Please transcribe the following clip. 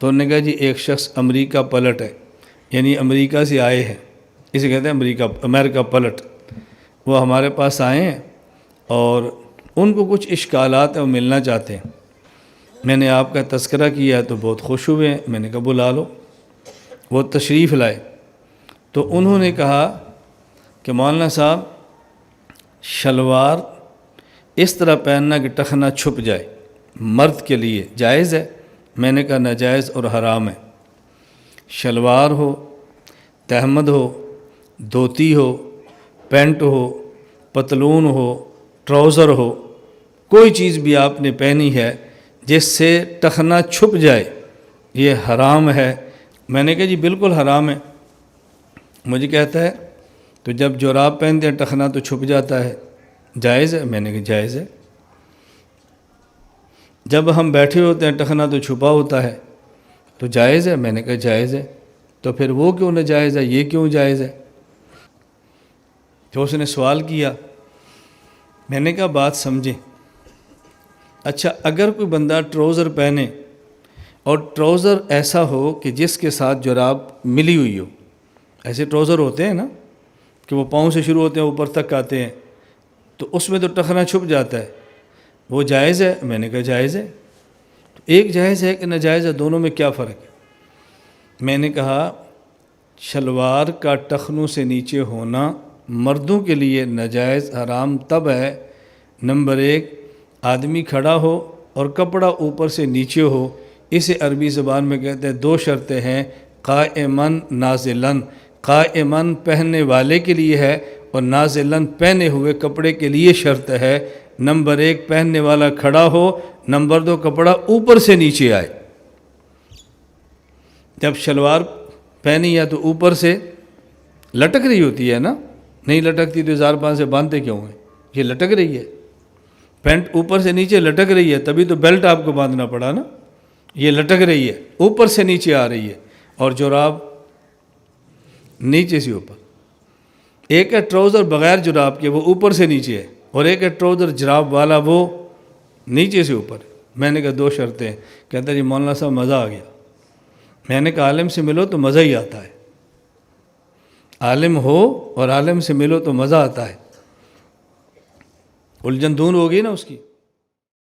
تو انہوں نے کہا جی ایک شخص امریکہ پلٹ ہے، یعنی امریکہ سے آئے ہیں، اسے کہتے ہیں امریکہ پلٹ، وہ ہمارے پاس آئے ہیں اور ان کو کچھ اشکالات ہیں، وہ ملنا چاہتے ہیں۔ میں نے آپ کا تذکرہ کیا تو بہت خوش ہوئے ہیں، میں نے کہا بلا لو۔ وہ تشریف لائے تو انہوں نے کہا کہ مولانا صاحب شلوار اس طرح پہننا کہ ٹخنا چھپ جائے، مرد کے لیے جائز ہے؟ میں نے کہا ناجائز اور حرام ہے۔ شلوار ہو، تہمد ہو، دھوتی ہو، پینٹ ہو، پتلون ہو، ٹراؤزر ہو، کوئی چیز بھی آپ نے پہنی ہے جس سے ٹخنا چھپ جائے، یہ حرام ہے۔ میں نے کہا جی بالکل حرام ہے۔ مجھے کہتا ہے تو جب جوراب پہنتے ہیں ٹخنا تو چھپ جاتا ہے، جائز ہے؟ میں نے کہا جائز ہے۔ جب ہم بیٹھے ہوتے ہیں ٹخنا تو چھپا ہوتا ہے تو جائز ہے؟ میں نے کہا جائز ہے۔ تو پھر وہ کیوں ناجائز ہے، یہ کیوں جائز ہے؟ تو اس نے سوال کیا، میں نے کہا بات سمجھیں۔ اچھا اگر کوئی بندہ ٹراؤزر پہنے اور ٹراؤزر ایسا ہو کہ جس کے ساتھ جراب ملی ہوئی ہو، ایسے ٹراؤزر ہوتے ہیں نا کہ وہ پاؤں سے شروع ہوتے ہیں اوپر تک آتے ہیں، تو اس میں تو ٹخنا چھپ جاتا ہے، وہ جائز ہے؟ میں نے کہا جائز ہے۔ ایک جائز ہے کہ ناجائز ہے، دونوں میں کیا فرق ہے؟ میں نے کہا شلوار کا ٹخنوں سے نیچے ہونا مردوں کے لیے ناجائز حرام تب ہے، نمبر ایک آدمی کھڑا ہو اور کپڑا اوپر سے نیچے ہو، اسے عربی زبان میں کہتے ہیں دو شرطیں ہیں، قائمن نازلن، قائمن پہننے والے کے لیے ہے اور نازلن پہنے ہوئے کپڑے کے لیے شرط ہے۔ نمبر ایک پہننے والا کھڑا ہو، نمبر دو کپڑا اوپر سے نیچے آئے۔ جب شلوار پہنی ہے تو اوپر سے لٹک رہی ہوتی ہے نا، نہیں لٹکتی تو اظہار پان سے باندھتے کیوں ہیں؟ یہ لٹک رہی ہے، پینٹ اوپر سے نیچے لٹک رہی ہے، تبھی تو بیلٹ آپ کو باندھنا پڑا نا، یہ لٹک رہی ہے، اوپر سے نیچے آ رہی ہے، اور جراب نیچے سے اوپر۔ ایک ہے ٹراؤزر بغیر جراب کے، وہ اوپر سے نیچے ہے، اور ایک ہے ٹراؤزر جراب والا، وہ نیچے سے اوپر۔ میں نے کہا دو شرطیں ہیں۔ کہتا جی مولانا صاحب مزہ آ گیا۔ میں نے کہا عالم سے ملو تو مزہ ہی آتا ہے، عالم ہو اور عالم سے ملو تو مزہ آتا ہے، الجھن دور ہوگی نا اس کی۔